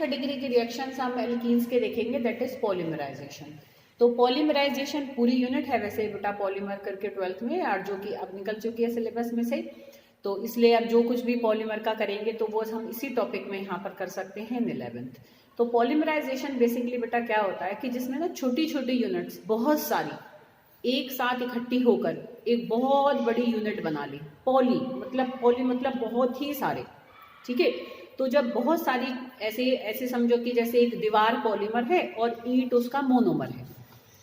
Next category के reactions हम alkenes के देखेंगे, दैट इज पॉलीमराइजेशन। तो पॉलीमराइजेशन पूरी यूनिट है वैसे बेटा पॉलीमर करके 12th में, और जो कि अब निकल चुकी है सिलेबस में से, तो इसलिए अब जो कुछ भी पॉलीमर का करेंगे तो वो हम इसी टॉपिक में यहाँ पर कर सकते हैं इन 11th। तो पॉलीमराइजेशन बेसिकली बेटा क्या होता है कि जिसमें ना छोटी छोटी यूनिट्स बहुत सारी एक साथ इकट्ठी होकर एक बहुत बड़ी यूनिट बना ली। पॉली मतलब बहुत ही सारे, ठीक है। तो जब बहुत सारी ऐसे ऐसे समझो कि जैसे एक दीवार पॉलीमर है और ईंट उसका मोनोमर है,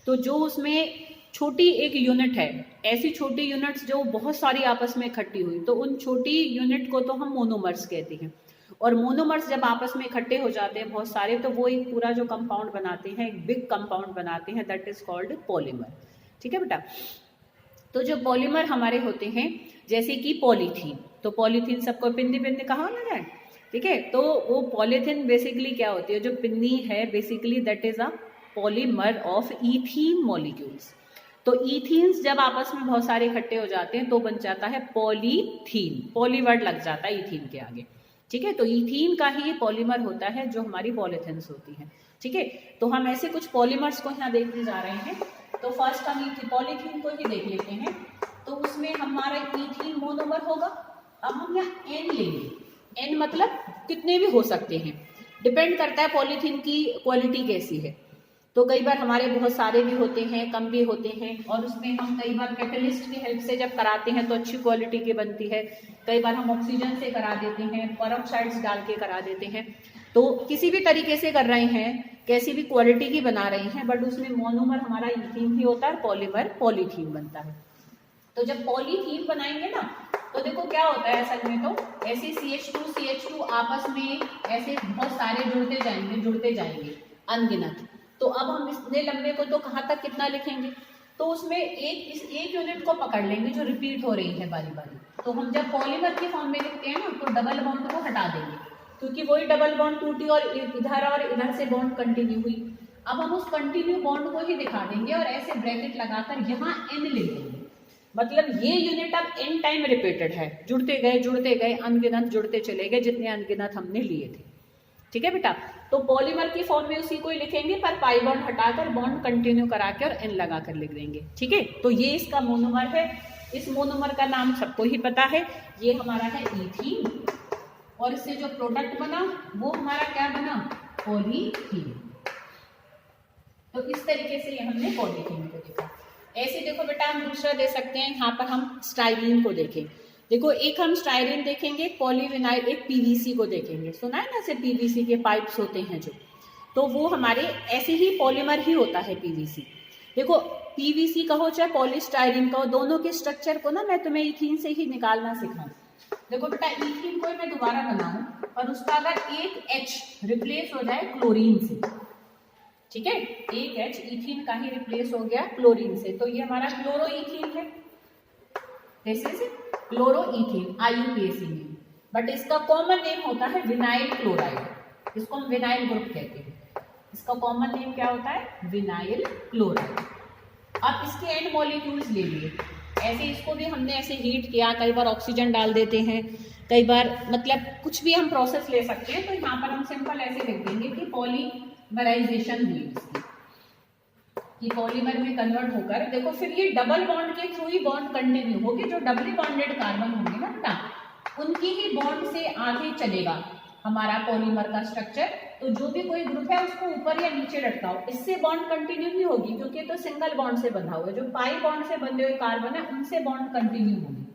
तो जो उसमें छोटी एक यूनिट है, ऐसी छोटी यूनिट्स जो बहुत सारी आपस में इकट्ठी हुई, तो उन छोटी यूनिट को तो हम मोनोमर्स कहते हैं। और मोनोमर्स जब आपस में इकट्ठे हो जाते हैं बहुत सारे, तो वो एक पूरा जो कंपाउंड बनाते हैं, एक बिग कंपाउंड बनाते हैं, दैट इज कॉल्ड पॉलीमर। ठीक है बेटा। तो जो पॉलीमर हमारे होते हैं जैसे कि पॉलीथीन, तो पॉलीथीन सबको पिन्नी पिन्नी कहा ना है, ठीक है। तो वो पॉलीथीन बेसिकली क्या होती है, जो पिन्नी है basically that is a polymer of ethene molecules. तो ईथीन्स जब आपस में बहुत सारे इकट्ठे हो जाते हैं तो बन जाता है पॉलीथीन, पॉली वर्ड लग जाता है ईथीन के आगे, ठीक है। तो ईथीन का ही पॉलीमर होता है जो हमारी पॉलीथीन्स होती हैं, ठीक है। तो हम ऐसे कुछ पॉलीमर्स को यहाँ देखने जा रहे हैं। तो फर्स्ट हम पॉलीथीन को ही देख लेते हैं। तो उसमें हमारा ईथीन मोनोमर होगा। अब हम यहाँ एन लेंगे, एन मतलब कितने भी हो सकते हैं, डिपेंड करता है पॉलीथीन की क्वालिटी कैसी है। तो कई बार हमारे बहुत सारे भी होते हैं, कम भी होते हैं, और उसमें हम कई बार कैटलिस्ट की हेल्प से जब कराते हैं तो अच्छी क्वालिटी की बनती है। कई बार हम ऑक्सीजन से करा देते हैं, पेरोक्साइड्स डाल के करा देते हैं। तो किसी भी तरीके से कर रहे हैं, कैसी भी क्वालिटी की बना रहे हैं, बट उसमें मोनोमर हमारा ईथीन ही होता है, पॉलीमर पॉलीथीन बनता है। तो जब पॉलीथीन बनाएंगे ना, तो देखो क्या होता है असल में, तो ऐसे CH2 आपस में ऐसे बहुत सारे जुड़ते जाएंगे अनगिनत। तो अब हम इतने लंबे को तो कहाँ तक कितना लिखेंगे, तो उसमें इस एक यूनिट को पकड़ लेंगे जो रिपीट हो रही है बारी बारी। तो हम जब पॉलीमर के फॉर्म में लिखते हैं ना, तो डबल बॉन्ड को हटा देंगे, क्योंकि वही डबल बॉन्ड टूटी और इधर से बॉन्ड कंटिन्यू हुई। अब हम उस कंटिन्यू बॉन्ड को ही दिखा देंगे और ऐसे ब्रैकेट लगाकर यहाँ N लिख देंगे। मतलब ये यूनिट अब N टाइम रिपीटेड है, जुड़ते गए अनगिनत जुड़ते चले गए, जितने अनगिनत हमने लिए थे, ठीक है बेटा। तो पॉलीमर की फॉर्म में उसी को ही लिखेंगे, पर पाई बॉन्ड हटाकर बॉन्ड कंटिन्यू करा के और N लगा कर लिख देंगे, ठीक है। तो ये इसका मोनोमर है। इस मोनोमर का नाम सबको ही पता है, ये हमारा है ईथीन, और इससे जो प्रोडक्ट बना वो हमारा क्या बना, पॉलीथीन। तो इस तरीके से ये हमने पॉलीथीन को देखा। ऐसे देखो बेटा हम दूसरा दे सकते हैं, यहाँ पर हम स्टाइरीन को देखें। देखो एक हम स्टाइरीन देखेंगे, पॉलीविनाइल, एक PVC को देखेंगे। सुना है ना, ऐसे PVC के पाइप्स होते हैं जो, तो वो हमारे ऐसे ही पॉलीमर ही होता है PVC। देखो PVC कहो चाहे पॉलीस्टाइरीन कहो, दोनों के स्ट्रक्चर को ना मैं तुम्हें ईथीन से ही निकालना सिखाऊं। देखो बेटा ईथीन को मैं दोबारा बनाऊं और उसका अगर एक H रिप्लेस हो जाए क्लोरीन से, ठीक है, एक H ईथीन का ही रिप्लेस हो गया क्लोरीन से, तो ये हमारा क्लोरोईथीन है। This is chloroethene, IUPAC name, but इसका कॉमन नेम होता है विनाइल क्लोराइड, इसको हम विनाइल ग्रुप कहते हैं। इसका कॉमन नेम क्या होता है, विनाइल क्लोराइड। अब इसके एंड मॉलिक्यूल्स ले लिए, ऐसे इसको भी हमने ऐसे हीट किया, कई बार ऑक्सीजन डाल देते हैं, कई बार मतलब कुछ भी हम प्रोसेस ले सकते हैं। तो यहाँ पर हम सिंपल ऐसे लिख देंगे कि पॉलीमराइजेशन हुई इसकी, कि पॉलीमर में कन्वर्ट होकर, देखो फिर ये डबल बॉन्ड के थ्रू ही बॉन्ड कंटिन्यू होगी। जो डबली बॉन्डेड कार्बन होंगे ना बेटा, उनकी ही बॉन्ड से आगे चलेगा हमारा पॉलीमर का स्ट्रक्चर। तो जो भी कोई ग्रुप है उसको ऊपर या नीचे लटकाओ, इससे बॉन्ड कंटिन्यू नहीं होगी, क्योंकि तो सिंगल बॉन्ड से बंधा हुआ है। जो पाई बॉन्ड से बंधे हुए कार्बन है उनसे बॉन्ड कंटिन्यू होगी।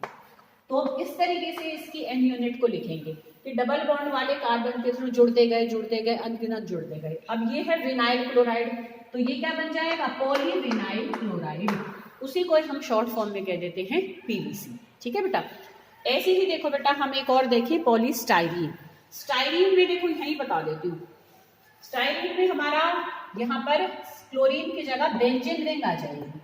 तो हम इस तरीके से इसकी एन यूनिट को लिखेंगे कि डबल बॉन्ड वाले कार्बन के थ्रू जुड़ते गए अनगिनत जुड़ते गए। अब ये है विनाइल क्लोराइड, तो ये क्या बन जाएगा, पॉलीविनाइल क्लोराइड। उसी को हम शॉर्ट फॉर्म में कह देते हैं PVC, ठीक है बेटा। ऐसे ही देखो बेटा हम एक और देखें, पॉलीस्टाइरीन। स्टाइरीन में देखो यही बता देती हूँ, स्टाइरीन में हमारा यहाँ पर क्लोरीन की जगह बेंजीन रिंग आ जाएगी।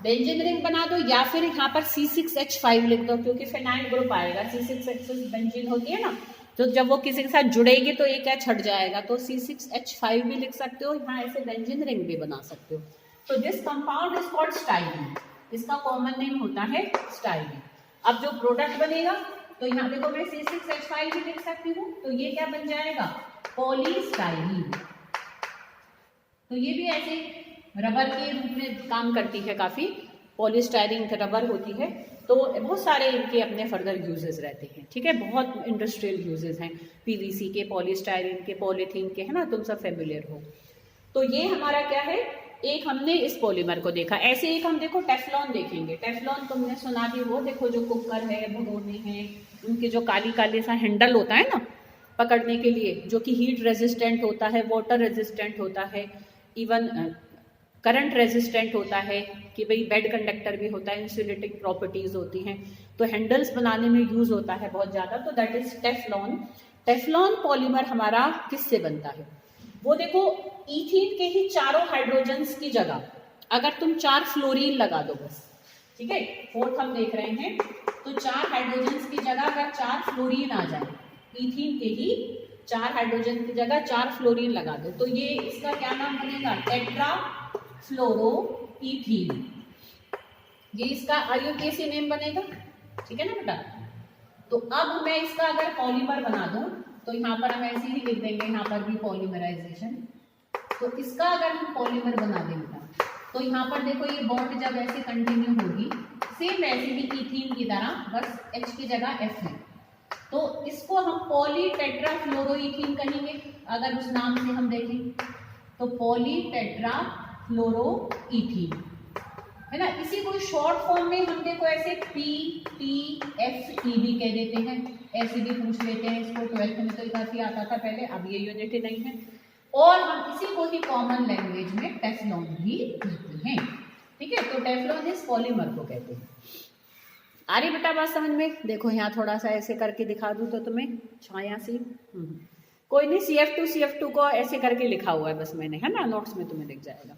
बेंजीन रिंग बना दो, या फिर यहाँ पर C6H5 लिख दो, क्योंकि फिनाइल ग्रुप आएगा। C6H बेंजीन होती है ना, तो जब वो किसी के साथ जुड़ेगी तो एक H हट जाएगा, तो C6H5 भी लिख सकते हो, यहाँ ऐसे बेंजीन रिंग भी बना सकते हो। तो this compound is called styrene, इसका कॉमन नेम होता है स्टाइरीन। अब जो प्रोडक्ट बनेगा तो यहाँ देखो मैं C6H5 भी लिख सकती हूँ, तो ये क्या बन जाएगा, पॉलीस्टाइरीन। तो ये भी ऐसे रबर के रूप में काम करती है, काफी पॉलीस्टाइरीन रबर होती है। तो बहुत सारे इनके अपने फर्दर यूजेस रहते हैं, ठीक है, बहुत इंडस्ट्रियल यूजेस हैं पीवीसी के, पॉलीस्टाइरीन के, पॉलीथीन के, है ना, तुम सब फेमिलियर हो। तो ये हमारा क्या है, एक हमने इस पॉलीमर को देखा। ऐसे एक हम देखो टेफ्लॉन देखेंगे। टेफ्लॉन तुमने सुना भी, वो देखो जो कुकर है, भगोने हैं, उनके जो काली काले सा हैंडल होता है ना पकड़ने के लिए, जो कि हीट रेजिस्टेंट होता है, वाटर रेजिस्टेंट होता है, इवन करंट रेजिस्टेंट होता है, कि भाई बेड कंडक्टर भी होता है, इंसुलेटिंग प्रॉपर्टीज होती हैं, तो हैंडल्स बनाने में यूज होता है बहुत ज़्यादा। तो that is Teflon. Teflon polymer हमारा किससे बनता है, वो देखो ईथीन के ही चारों हाइड्रोजन्स की जगह अगर तुम 4 फ्लोरीन लगा दो बस, ठीक है, फोर्थ हम देख रहे हैं, तो 4 हाइड्रोजन्स की जगह अगर 4 फ्लोरीन आ जाए, ईथीन के ही 4 हाइड्रोजन की जगह 4 फ्लोरीन लगा दो, तो ये इसका क्या नाम बनेगा, टेट्रा फ्लोरो ईथीन। ये इसका IUPAC नेम बनेगा, ठीक है ना बेटा। तो अब मैं इसका अगर पॉलीमर बना दूं, तो यहाँ पर हम ऐसे ही लिख देंगे, यहाँ पर भी पॉलीमराइजेशन। तो इसका अगर हम पॉलीमर बना दें बेटा, तो यहाँ पर देखो ये बॉन्ड जब ऐसे कंटिन्यू होगी, सेम वैसे ही ईथीन की तरह, बस H की जगह F है, तो इसको हम पॉली टेट्रा फ्लोरोईथीन कहेंगे अगर उस नाम से हम देखें, तो पॉली टेट्रा फ्लोरोईथीन, है ना। इसी को शॉर्ट फॉर्म में हम देखो ऐसे PTFE भी कह देते हैं, ऐसे भी पूछ लेते हैं इसको, 12th में तो काफी आता था पहले, अब ये यूनिट ही नहीं है। और हम इसी को ही कॉमन लैंग्वेज में टेफ्लॉन भी कहते हैं, ठीक है। तो टेफ्लॉन इस पॉलीमर को कहते हैं। आ रही बेटा बात समझ में। देखो यहाँ थोड़ा सा ऐसे करके दिखा दूं तो तुम्हें छाया सी, कोई नहीं, CF2 को ऐसे करके लिखा हुआ है बस मैंने, है ना, नोट्स में तुम्हें दिख जाएगा।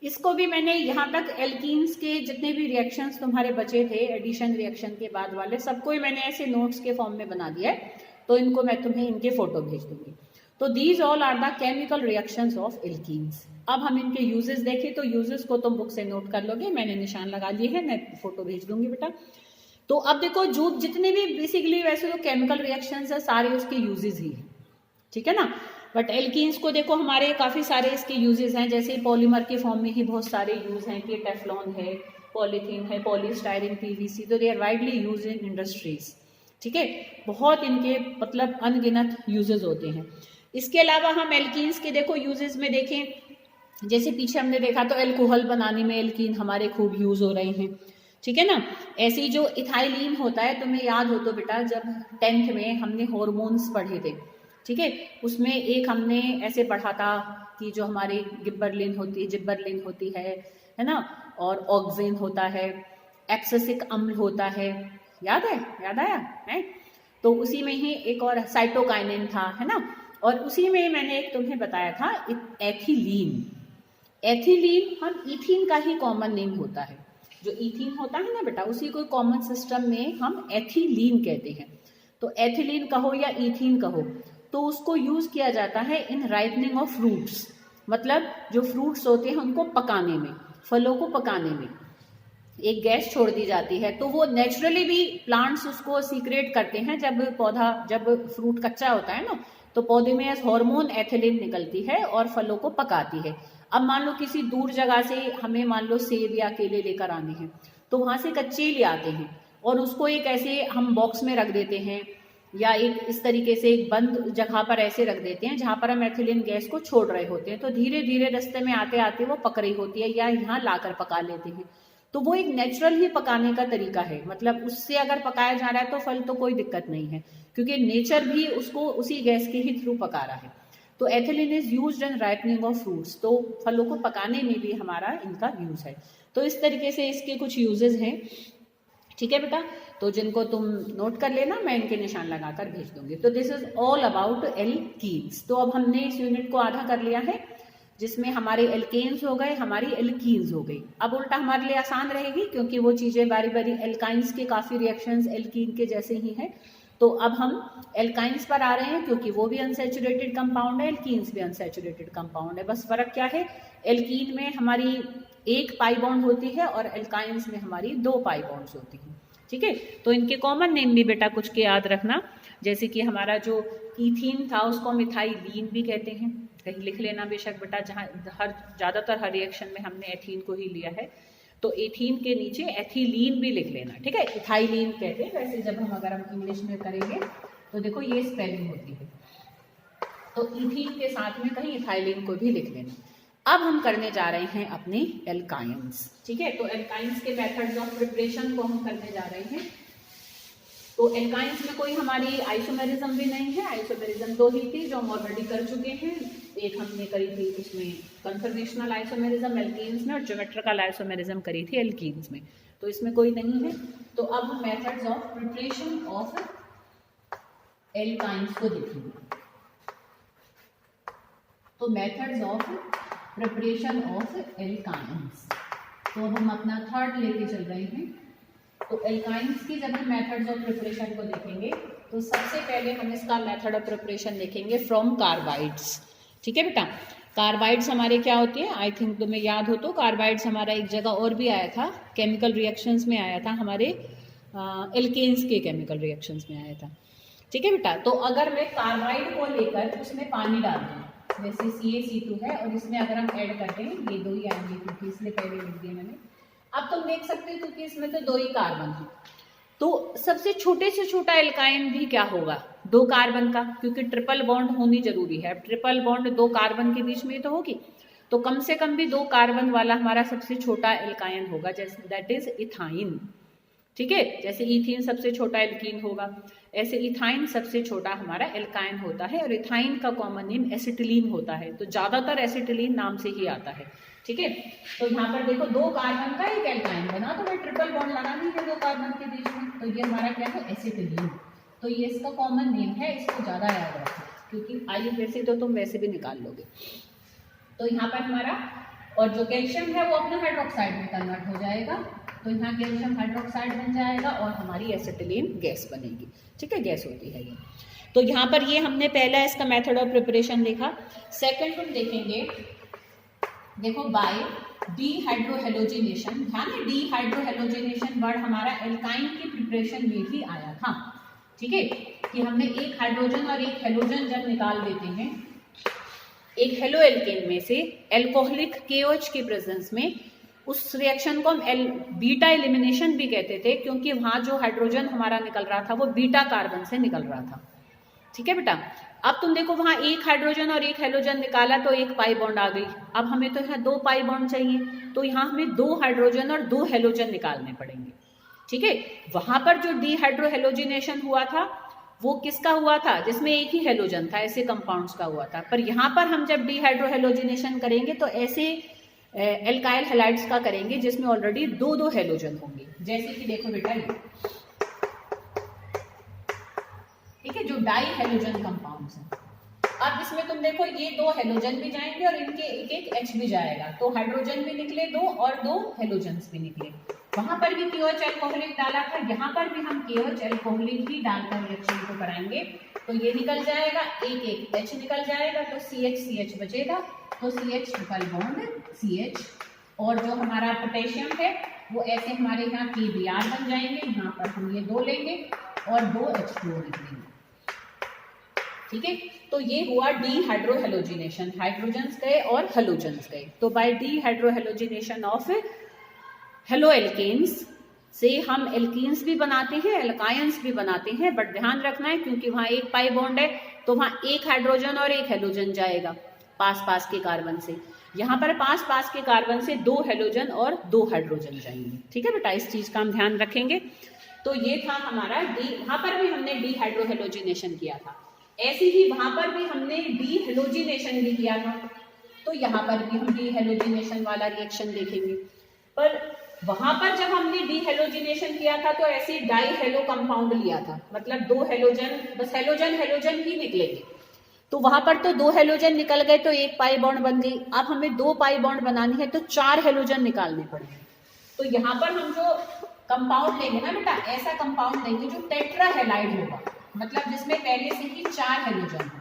इसको भी मैंने यहाँ तक एल्कीन्स के जितने भी रिएक्शंस तुम्हारे बचे थे एडिशन रिएक्शन के बाद वाले, सबको ही मैंने ऐसे नोट्स के फॉर्म में बना दिया है, तो इनको मैं तुम्हें इनके फोटो भेज दूंगी। तो these all are the chemical reactions of alkenes. अब हम इनके यूजेस देखें, तो यूजेस को तुम बुक से नोट कर लोगे, मैंने निशान लगा दिए हैं, मैं फोटो भेज दूंगी बेटा। तो अब देखो जो जितने भी बेसिकली वैसे जो केमिकल रिएक्शंस है सारे उसके यूजेस ही है, ठीक है ना। बट एल्कीन्स को देखो हमारे काफी सारे इसके यूजेस हैं, जैसे पॉलीमर के फॉर्म में ही बहुत सारे यूज हैं, कि टेफ्लॉन है, पॉलीथीन है, पॉलीस्टाइरीन, PVC, तो they are widely use in industries, ठीक है, बहुत इनके मतलब अनगिनत यूजेस होते हैं। इसके अलावा हम एल्कीन्स के देखो यूजेस में देखें, जैसे पीछे हमने देखा तो एल्कोहल बनाने में एल्कीन हमारे खूब यूज हो रहे हैं, ठीक है ना। ऐसे ही जो इथाइलिन होता है, तुम्हें याद हो तो बेटा जब 10th में हमने हॉर्मोन्स पढ़े थे, ठीक है, उसमें एक हमने ऐसे पढ़ा था कि जो हमारी जिब्बरलिन होती है ना, और ऑक्सिन होता है, एब्सिसिक अम्ल होता है, याद है, याद आया है। तो उसी में ही एक और साइटोकाइनिन था, है ना, और उसी में मैंने एक तुम्हें बताया था एथिलीन। एथिलीन हम ईथीन का ही कॉमन नेम होता है, जो ईथीन होता है ना बेटा, उसी को कॉमन सिस्टम में हम एथिलीन कहते हैं। तो एथिलीन कहो या ईथीन कहो, तो उसको यूज किया जाता है इन राइपनिंग ऑफ फ्रूट्स, मतलब जो फ्रूट्स होते हैं उनको पकाने में, फलों को पकाने में एक गैस छोड़ दी जाती है, तो वो नेचुरली भी प्लांट्स उसको सीक्रेट करते हैं। जब फ्रूट कच्चा होता है ना, तो पौधे में हार्मोन एथिलीन निकलती है और फलों को पकाती है। अब मान लो किसी दूर जगह से हमें मान लो सेब या केले लेकर आने हैं, तो वहां से कच्चे ले आते हैं और उसको एक ऐसे हम बॉक्स में रख देते हैं, या एक इस तरीके से एक बंद जगह पर ऐसे रख देते हैं जहां पर हम एथिलीन गैस को छोड़ रहे होते हैं, तो धीरे धीरे रास्ते में आते आते वो पक रही होती है, या यहाँ लाकर पका लेते हैं। तो वो एक नेचुरल ही पकाने का तरीका है, मतलब उससे अगर पकाया जा रहा है तो फल तो कोई दिक्कत नहीं है, क्योंकि नेचर भी उसको उसी गैस के ही थ्रू पका रहा है। तो ethylene is used in ripening of fruits, तो फलों को पकाने में भी हमारा इनका यूज है। तो इस तरीके से इसके कुछ यूजेस हैं, ठीक है बेटा। तो जिनको तुम नोट कर लेना, मैं इनके निशान लगाकर भेज दूंगी। तो this is all about alkenes. तो अब हमने इस यूनिट को आधा कर लिया है, जिसमें हमारे एल्केन्स हो गए, हमारी एल्कीन्स हो गई। अब उल्टा हमारे लिए आसान रहेगी, क्योंकि वो चीजें बारी बारी, एल्काइंस के काफी रिएक्शंस एल्कीन के जैसे ही हैं। तो अब हम एल्काइंस पर आ रहे हैं, क्योंकि वो भी अनसैचुरेटेड कंपाउंड है, एल्कीन्स भी अनसैचुरेटेड कंपाउंड है। बस फर्क क्या है, एल्कीन में हमारी 1 पाई बॉन्ड होती है और एल्काइंस में हमारी 2 पाई बॉन्ड्स होती हैं। ठीक है। तो इनके कॉमन नेम भी बेटा कुछ के याद रखना, जैसे कि हमारा जो ईथीन था उसको हम इथाइलीन भी कहते हैं, कहीं लिख लेना बेशक बेटा, जहाँ ज़्यादातर हर रिएक्शन में हमने एथीन को ही लिया है, तो एथीन के नीचे एथिलीन भी लिख लेना, ठीक है। इथाइलीन कहते हैं वैसे, जब हम अगर हम इंग्लिश में करेंगे तो देखो ये स्पेलिंग होती है, तो इथीन के साथ में कहीं इथाइलीन को भी लिख लेना। अब हम करने जा रहे हैं अपने एल्काइंस, ठीक है। तो एल्काइंस के मेथड्स ऑफ प्रिपरेशन को हम करने जा रहे हैं। तो एल्काइंस में कोई हमारी आइसोमेरिज्म भी नहीं है, आइसोमेरिज्म दो ही थी जो हम ऑलरेडी कर चुके हैं। एक हमने करी थी उसमें कन्फर्मेशनल आइसोमेरिज्म एल्कीन्स में, और ज्योमेट्रिकल आइसोमेरिज्म करी थी एल्कीन्स में, तो इसमें कोई नहीं है। तो अब हम methods of preparation of alkynes को देखेंगे। तो methods of preparation of alkynes, तो अब हम अपना थर्ड लेके चल रहे हैं। तो एल्काइंस की जब हम मेथड्स ऑफ प्रिपरेशन को देखेंगे तो सबसे पहले हम इसका मेथड ऑफ प्रिपरेशन देखेंगे फ्रॉम कार्बाइड्स, ठीक है बेटा। कार्बाइड्स हमारे क्या होती है, आई थिंक तुम्हें याद हो तो कार्बाइड्स हमारा एक जगह और भी आया था, केमिकल रिएक्शंस में आया था, हमारे एल्केन्स के केमिकल रिएक्शंस में आया था, ठीक है बेटा। तो अगर मैं कार्बाइड को लेकर उसमें पानी डाल दूँ, जैसे CaC2 है और इसमें अगर हम ऐड करते हैं, ये दो ही आएंगे क्योंकि इसलिए पहले लिख दिया मैंने। अब तुम देख सकते हो क्योंकि इसमें तो दो ही कार्बन है, तो सबसे छोटे से छोटा एल्काइन भी क्या होगा, दो कार्बन का, क्योंकि ट्रिपल बॉन्ड होनी जरूरी है। अब ट्रिपल बॉन्ड दो कार्बन के बीच में तो होगी, तो कम से कम भी दो कार्बन वाला हमारा सबसे छोटा एल्काइन होगा, जैसे दैट इज इथाइन, ठीक है। जैसे इथीन सबसे छोटा एल्कीन होगा, ऐसे इथाइन सबसे छोटा हमारा एल्काइन होता है, और इथाइन का कॉमन नेम एसिटिलीन होता है, तो ज्यादातर एसिटिलीन नाम से ही आता है, ठीक है। तो यहाँ पर देखो दो कार्बन का एक एल्काइन बना, तो मैं ट्रिपल बॉन्ड लगा दी है दो कार्बन के बीच में, तो ये हमारा क्या है, एसिटिलीन। तो ये इसका कॉमन नेम है, इसको ज्यादा याद रखो, क्योंकि आई वैसे तो तुम वैसे भी निकाल लोगे। तो यहाँ पर हमारा, और जो कैल्शियम है वो अपना हाइड्रोक्साइड में कन्वर्ट हो जाएगा, तो यहाँ कैल्शियम हाइड्रोक्साइड बन जाएगा और हमारी एसिटिलीन गैस बनेगी, ठीक है, गैस होती है ये। तो यहाँ पर ये हमने पहला इसका मेथड ऑफ प्रिपरेशन देखा। सेकंड हम देखेंगे, देखो बाय डीहाइड्रोहेलोजिनेशन, ध्यान है डीहाइड्रोहेलोजिनेशन वर्ड हमारा एल्काइन की प्रिपरेशन में भी आया था, ठीक है, कि हमने एक हाइड्रोजन और एक हेलोजन जब निकाल देते हैं एक हेलो एल्केन में से एल्कोहलिक KOH के प्रेजेंस में, उस रिएक्शन को हम बीटा एलिमिनेशन भी कहते थे, क्योंकि वहां जो हाइड्रोजन हमारा निकल रहा था वो बीटा कार्बन से निकल रहा था, ठीक है बेटा। अब तुम देखो वहां एक हाइड्रोजन और एक हेलोजन निकाला तो एक पाई बॉन्ड आ गई, अब हमें तो यहाँ दो पाई बॉन्ड चाहिए, तो यहाँ हमें दो हाइड्रोजन और दो हेलोजन निकालने पड़ेंगे, ठीक है। वहां पर जो डीहाइड्रोहेलोजिनेशन हुआ था वो किसका हुआ था, जिसमें एक ही हेलोजन था, ऐसे कंपाउंड्स का हुआ था। पर यहाँ पर हम जब डीहाइड्रोहेलोजिनेशन करेंगे तो ऐसे एल्काइल हैलाइड्स का करेंगे जिसमें ऑलरेडी दो दो हेलोजन होंगे, जैसे कि देखो बेटा ये, ठीक है, जो डाई हेलोजन कंपाउंड्स हैं। अब इसमें तुम देखो ये दो हेलोजन भी जाएंगे और इनके एक एक H भी जाएगा, तो हाइड्रोजन भी निकले दो और दो हेलोजन्स भी निकले। वहां पर भी KOH एल्कोहलिक डाला था, यहाँ पर भी हम KOH एल्कोहलिक ही डालकर रिएक्शन को कराएंगे, तो ये निकल जाएगा, एक एक H निकल जाएगा, तो CH बचेगा, तो CH ट्रिपल बॉन्ड CH, और जो हमारा पोटेशियम है वो ऐसे हमारे यहाँ KBr बन जाएंगे, यहाँ पर हम ये दो लेंगे और दो H2O निकलेंगे, ठीक है। तो ये हुआ डीहाइड्रोहेलोजिनेशन, हाइड्रोजन्स गए और हेलोजन्स गए। तो by dehydrohalogenation of halo alkanes से हम एल्कीन्स भी बनाते हैं, एल्कायंस भी बनाते हैं, बट ध्यान रखना है क्योंकि वहां एक पाई बॉन्ड है तो वहां एक हाइड्रोजन और एक हेलोजन जाएगा पास पास के कार्बन से, यहाँ पर पास पास के कार्बन से दो हेलोजन और दो हाइड्रोजन जाएंगे, ठीक है बेटा, इस चीज का हम ध्यान रखेंगे। तो ये था हमारा वहां पर भी हमने डीहाइड्रोहेलोजिनेशन किया था, ऐसे ही वहां पर भी हमने डीहेलोजिनेशन भी किया था, तो यहाँ पर भी हम डीहेलोजिनेशन वाला रिएक्शन देखेंगे। पर वहां पर जब हमने डीहेलोजिनेशन किया था तो ऐसे डाई हेलो कंपाउंड लिया था, मतलब दो हेलोजन, बस हेलोजन ही निकलेंगे, तो वहां पर तो दो हेलोजन निकल गए तो एक पाई बॉन्ड बन गई। अब हमें दो पाई बॉन्ड बनानी है तो चार हेलोजन निकालने पड़ेंगे, तो यहाँ पर हम जो कंपाउंड लेंगे ना बेटा, ऐसा कंपाउंड लेंगे जो टेट्रा हेलाइड होगा, मतलब जिसमें पहले से ही चार हेलोजन हो।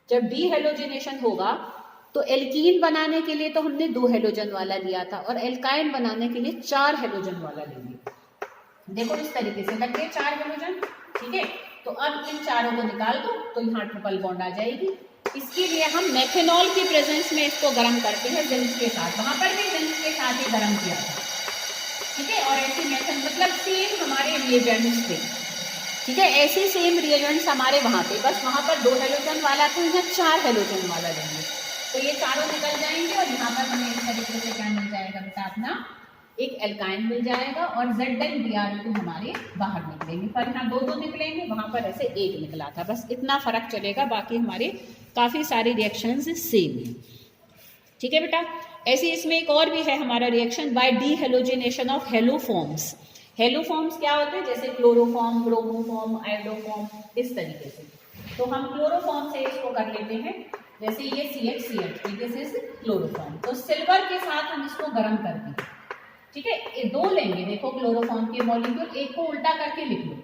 जब डीहेलोजिनेशन होगा तो एल्कीन बनाने के लिए तो हमने दो हेलोजन वाला लिया था और एल्काइन बनाने के लिए चार हेलोजन वाला लेंगे, देखो इस तरीके से लग गए 4 हेलोजन, ठीक है। तो अब इन चारों को निकाल दो तो यहाँ ट्रिपल बॉन्ड आ जाएगी। इसके लिए हम मेथेनॉल की प्रेजेंस में इसको गर्म करते हैं जिंक के साथ, वहां पर भी जिंक के साथ ही गर्म किया था, ठीक है। और ऐसी मेथड मतलब सेम हमारे रिएजेंट्स थे, ठीक है, ऐसे सेम रिएजेंट्स हमारे वहाँ पे, बस वहाँ पर 2 हेलोजन वाला था, यहाँ 4 हेलोजन वाला लेंगे। तो ये चारों निकल जाएंगे और यहाँ पर हमें इस तरीके से क्या मिल जाएगा बेटा, अपना एक एल्काइन मिल जाएगा और ZnBr2 हमारे बाहर निकलेंगे। पर यहाँ 2 निकलेंगे, वहाँ पर ऐसे 1 निकला था, बस इतना फर्क चलेगा, बाकी हमारे काफ़ी सारे रिएक्शंस सेम है, ठीक है बेटा। ऐसे इसमें एक और भी है हमारा reaction by dehalogenation of haloforms. Haloforms क्या होते हैं, जैसे क्लोरोफॉर्म, ब्रोमोफॉर्म, आयोडोफॉर्म, इस तरीके से। तो हम क्लोरोफॉर्म से इसको कर लेते हैं, जैसे ये CH दिस इज क्लोरोफॉर्म। तो सिल्वर के साथ हम इसको गर्म कर दें, ठीक है। ये 2 लेंगे, देखो क्लोरोफॉर्म के मॉलिक्यूल, एक को उल्टा करके लिख लो,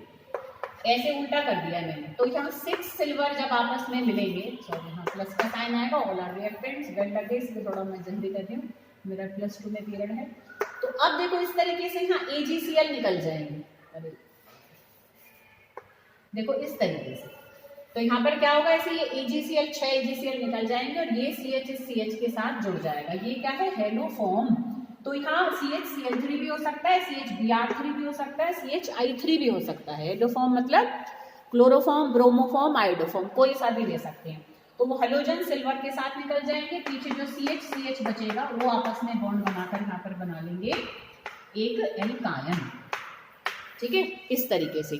ऐसे उल्टा कर दिया मैंने। तो यहाँ 6 सिल्वर जब आपस में मिलेंगे, सॉरी यहाँ प्लस का साइन आएगा, ऑल आर रिएक्टेंट्स वेल लगे, इसलिए थोड़ा मैं जल्दी कर रही हूँ, मेरा +2 में पीरियड है। तो अब देखो इस तरीके से यहाँ AgCl निकल जाएंगे, अरे देखो इस तरीके से। तो यहाँ पर क्या होगा, ऐसे ये AgCl 6 AgCl निकल जाएंगे और ये CH इस CH के साथ जुड़ जाएगा, ये क्या है, हेलोफॉर्म। तो यहाँ CHCl3 भी हो सकता है, CHBr3 भी हो सकता है, CHI3 भी हो सकता है। हेलोफॉर्म मतलब क्लोरोफॉर्म, ब्रोमोफॉर्म, आयोडोफॉर्म, कोई सा भी ले सकते हैं। तो वो हेलोजन सिल्वर के साथ निकल जाएंगे, पीछे जो CH बचेगा वो आपस में बॉन्ड बनाकर यहाँ पर बना लेंगे एक एल्कायन, ठीक है, इस तरीके से।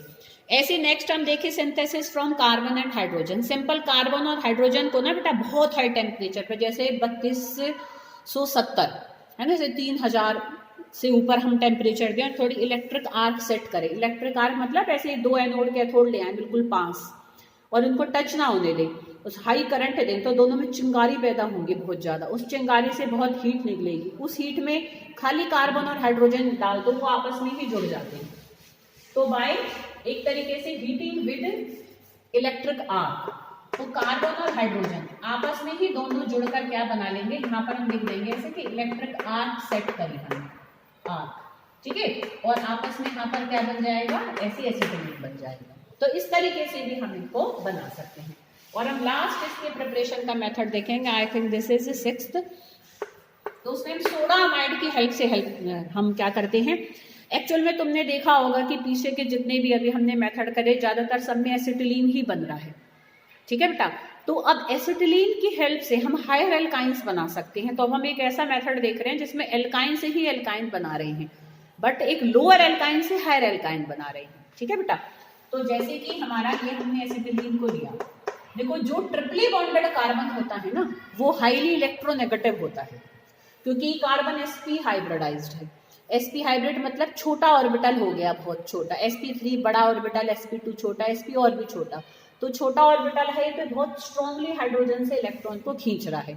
ऐसे नेक्स्ट हम देखें synthesis from carbon and hydrogen. Simple carbon और हाइड्रोजन को ना बेटा बहुत हाई टेम्परेचर पर, जैसे 3270 है ना, जैसे 3000 से ऊपर हम टेम्परेचर दें, थोड़ी इलेक्ट्रिक आर्क सेट करें। इलेक्ट्रिक आर्क मतलब ऐसे 2 एनोड कैथोड ले आए बिल्कुल पास, और उनको टच ना होने दें, उस हाई करंट दें, तो दोनों में चिंगारी पैदा होंगी बहुत ज़्यादा, उस चिंगारी से बहुत हीट निकलेगी। उस हीट में खाली कार्बन और हाइड्रोजन डाल दो, वो आपस में ही जुड़ जाते हैं। तो बाय एक तरीके से हीटिंग विद इलेक्ट्रिक आर्क, तो कार्बन और हाइड्रोजन आपस में ही दोनों जुड़कर क्या बना लेंगे, यहाँ पर हम लिख देंगे ऐसे कि इलेक्ट्रिक आर्क सेट करें हमने आर्क, ठीक है। और आपस में यहाँ पर क्या बन जाएगा, ऐसे एसिटोनेट बन जाएगा। तो इस तरीके से भी हम इनको बना सकते हैं। और हम लास्ट इसके प्रिपरेशन का मेथड देखेंगे, I think this is 6th। तो उसमें हम सोडा अमाइड की हेल्प से हम क्या करते हैं, एक्चुअल में तुमने देखा होगा कि पीछे के जितने भी अभी हमने मेथड करे ज्यादातर सब में एसिटिलीन ही बन रहा है, ठीक है बेटा। तो अब एसिटिलीन की हेल्प से हम हायर एल्काइंस बना सकते हैं। तो अब हम एक ऐसा मेथड देख रहे हैं जिसमें एल्काइन से ही एल्काइन बना रहे हैं, बट एक लोअर एल्काइन से हायर एल्काइन बना रहे हैं, ठीक है बेटा। तो जैसे कि हमारा ये हमने एसिटिलीन को लिया, देखो जो ट्रिपली बॉन्डेड कार्बन होता है ना वो हाईली इलेक्ट्रोनेगेटिव होता है, क्योंकि कार्बन sp हाइब्रिडाइज्ड है। sp हाइब्रिड मतलब छोटा ऑर्बिटल हो गया, बहुत छोटा। sp3 बड़ा ऑर्बिटल, sp2 छोटा, sp और भी छोटा। तो छोटा ऑर्बिटल है तो बहुत स्ट्रांगली हाइड्रोजन से इलेक्ट्रॉन को खींच रहा है,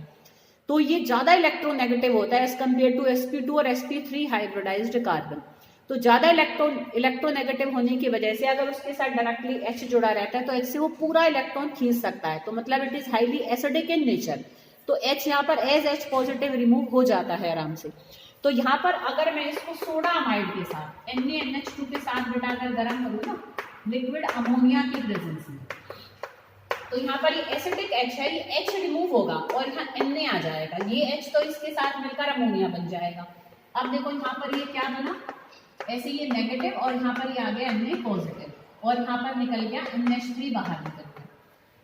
तो ये ज्यादा इलेक्ट्रोनेगेटिव होता है एज कम्पेयर टू sp2 और sp3 हाइब्रिडाइज्ड कार्बन। तो ज्यादा इलेक्ट्रोनेगेटिव होने की वजह से अगर उसके साथ डायरेक्टली H जुड़ा रहता है तो H से वो पूरा इलेक्ट्रॉन खींच सकता है, तो मतलब it is highly acidic in nature. तो H यहाँ पर एज H पॉजिटिव रिमूव हो जाता है आराम से। तो यहाँ पर अगर मैं इसको सोडा अमाइड के साथ NaNH2 के साथ बिठाकर गर्म करूँ ना लिक्विड अमोनिया की प्रेजेंस में, तो यहाँ पर ये एसिडिक H है, ये H रिमूव होगा और यहाँ Na आ जाएगा, ये H तो इसके साथ मिलकर अमोनिया बन जाएगा। अब देखो यहाँ पर ये क्या बना, ऐसे ये नेगेटिव और यहाँ पर ये आ गया Na पॉजिटिव और यहाँ पर निकल गया NH3 बाहर निकल गया।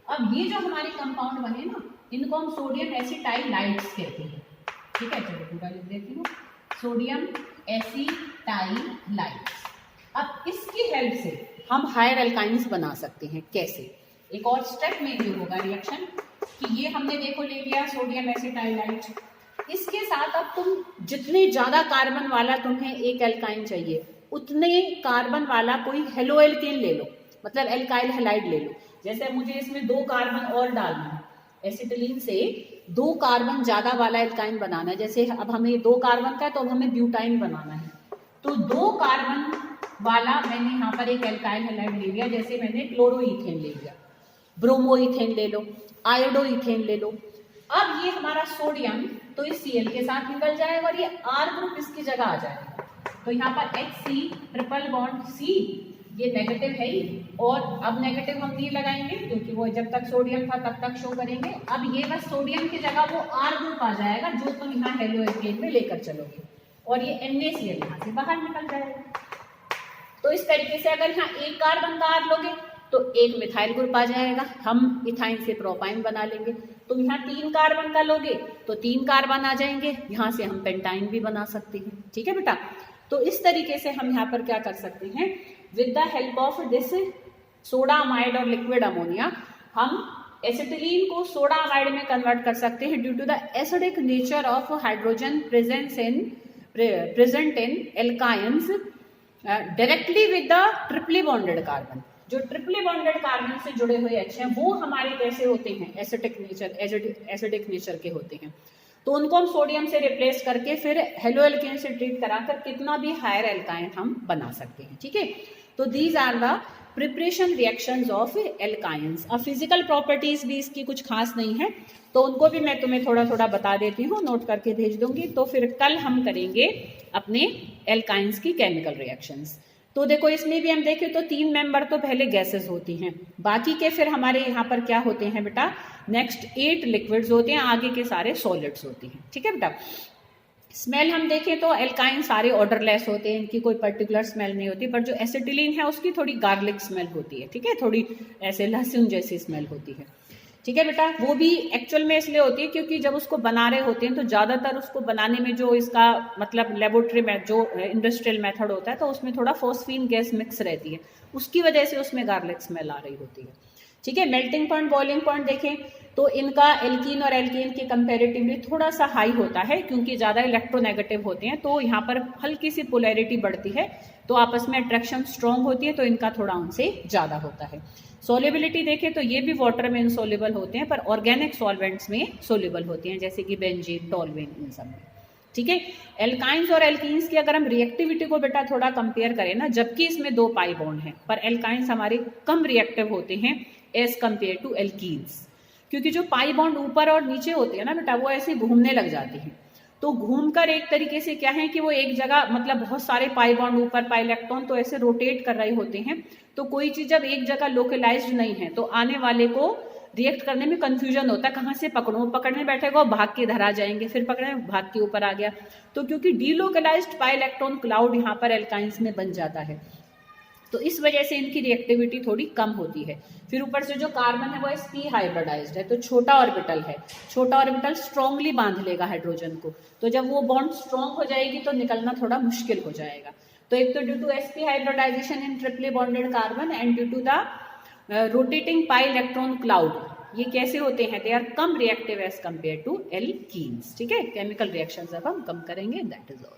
अब ये जो हमारे कंपाउंड बने ना इनको हम सोडियम एसिटाइलाइट्स कहते हैं, ठीक है। चलो पूरा लिख देती हूँ, सोडियम एसिटाइलाइट्स। अब इसकी हेल्प से हम हायर एल्काइंस बना सकते हैं। कैसे, एक और स्टेप में ये होगा रिएक्शन कि ये हमने देखो ले लिया सोडियम एसिटाइलाइट, इसके साथ अब तुम जितने ज्यादा कार्बन वाला तुम्हें एक एल्काइन चाहिए उतने कार्बन वाला कोई हेलो एल्केन ले लो, मतलब एल्काइल हैलाइड ले लो। जैसे मुझे इसमें 2 कार्बन और डालना है, एसिटिलीन से 2 कार्बन ज्यादा वाला एल्काइन बनाना है। जैसे अब हमें 2 कार्बन का है तो अब हमें ब्यूटाइन बनाना है, तो 2 कार्बन वाला मैंने यहाँ पर एक एल्काइल हैलाइड ले लिया। जैसे मैंने क्लोरोइथेन ले लिया, ब्रोमोइथेन ले लो, आयोडोइथेन ले लो। अब ये हमारा सोडियम तो इस Cl के साथ निकल जाएगा और ये R ग्रुप इसकी जगह आ जाएगा, तो यहाँ पर HC ट्रिपल बॉन्ड C ये नेगेटिव है ही, और अब नेगेटिव हम नहीं लगाएंगे क्योंकि वो जब तक सोडियम था तब तक शो करेंगे। अब ये बस सोडियम की जगह वो R ग्रुप आ जाएगा जो तुम यहाँ हेलो एल्केन में लेकर चलोगे, और ये NaCl यहाँ से बाहर निकल जाएगा। तो इस तरीके से अगर यहाँ एक कार्बन का R लोगे तो एक मिथाइल ग्रुप आ जाएगा, हम इथाइन से प्रोपाइन बना लेंगे। तुम यहाँ 3 कार्बन का लोगे तो 3 कार्बन आ जाएंगे, यहाँ से हम पेंटाइन भी बना सकते हैं। ठीक है बेटा, तो इस तरीके से हम यहाँ पर क्या कर सकते हैं, with the help of this soda amide और लिक्विड अमोनिया हम एसिटिलीन को सोडा अमाइड में कन्वर्ट कर सकते हैं due to the acidic nature of hydrogen present in alkynes directly with the triply bonded carbon. जो ट्रिपली बॉन्डेड कार्बन से जुड़े हुए H हैं वो हमारे कैसे होते हैं, एसिडिक नेचर के होते हैं। तो उनको हम सोडियम से रिप्लेस करके फिर हेलो एल्केन से ट्रीट कराकर कितना भी हायर एल्काइन हम बना सकते हैं। ठीक है, तो these are the preparation reactions of alkynes. अब फिजिकल प्रॉपर्टीज भी इसकी कुछ खास नहीं है, तो उनको भी मैं तुम्हें थोड़ा थोड़ा बता देती हूँ, नोट करके भेज दूंगी। तो फिर कल हम करेंगे अपने एल्काइंस की केमिकल रिएक्शंस। तो देखो इसमें भी हम देखें तो 3 मेंबर तो पहले गैसेस होती हैं, बाकी के फिर हमारे यहाँ पर क्या होते हैं बेटा, नेक्स्ट 8 लिक्विड्स होते हैं, आगे के सारे सॉलिड्स होती हैं। ठीक है बेटा, स्मेल हम देखें तो एल्काइन सारे ऑर्डरलेस होते हैं, इनकी कोई पर्टिकुलर स्मेल नहीं होती, पर जो एसिटिलीन है उसकी थोड़ी गार्लिक स्मेल होती है। ठीक है, थोड़ी ऐसे लहसुन जैसी स्मेल होती है। ठीक है बेटा, वो भी एक्चुअल में इसलिए होती है क्योंकि जब उसको बना रहे होते हैं तो ज़्यादातर उसको बनाने में जो इसका मतलब लेबोरेटरी में जो इंडस्ट्रियल मेथड होता है तो उसमें थोड़ा फॉस्फीन गैस मिक्स रहती है, उसकी वजह से उसमें गार्लिक स्मेल आ रही होती है। ठीक है, मेल्टिंग पॉइंट बॉइलिंग पॉइंट देखें तो इनका एल्कीन और एल्केन के कंपैरेटिवली थोड़ा सा हाई होता है क्योंकि ज़्यादा इलेक्ट्रोनेगेटिव होते हैं, तो यहाँ पर हल्की सी पोलैरिटी बढ़ती है, तो आपस में अट्रैक्शन स्ट्रॉन्ग होती है, तो इनका थोड़ा उनसे ज़्यादा होता है। सोलेबिलिटी देखें तो ये भी वाटर में इनसोल्युबल होते हैं, पर ऑर्गेनिक सॉल्वेंट्स में सोल्युबल होते हैं, जैसे कि बेंजीन, टॉलुएन, इन सब में। ठीक है, एल्काइंस और एल्कीन्स की अगर हम रिएक्टिविटी को बेटा थोड़ा कंपेयर करें ना, जबकि इसमें 2 पाई बॉन्ड हैं, पर एल्काइंस हमारे कम रिएक्टिव होते हैं एज कंपेयर टू एल्कीन्स, क्योंकि जो पाई बॉन्ड ऊपर और नीचे होते हैं ना बेटा वो ऐसे घूमने लग जाते हैं। तो घूमकर एक तरीके से क्या है कि वो एक जगह मतलब बहुत सारे पाई बॉन्ड ऊपर, पाई इलेक्ट्रॉन तो ऐसे रोटेट कर रहे होते हैं, तो कोई चीज जब एक जगह लोकलाइज्ड नहीं है तो आने वाले को रिएक्ट करने में कंफ्यूजन होता है, कहाँ से पकड़ो, पकड़ने बैठेगा भाग के इधर आ जाएंगे, फिर पकड़े भाग के ऊपर आ गया। तो क्योंकि डीलोकलाइज्ड पाई इलेक्ट्रॉन क्लाउड यहाँ पर एल्काइंस में बन जाता है, तो इस वजह से इनकी रिएक्टिविटी थोड़ी कम होती है। फिर ऊपर से जो कार्बन है वो sp हाइब्रिडाइज्ड है, तो छोटा ऑर्बिटल है, छोटा ऑर्बिटल स्ट्रांगली बांध लेगा हाइड्रोजन को, तो जब वो बॉन्ड स्ट्रांग हो जाएगी तो निकलना थोड़ा मुश्किल हो जाएगा। तो एक तो due to sp hybridization in triply bonded carbon and due to the rotating pi electron cloud, ये कैसे होते हैं, दे आर कम reactive as compared to alkenes. ठीक है, केमिकल रिएक्शंस अब हम कम करेंगे, दैट इज ऑल।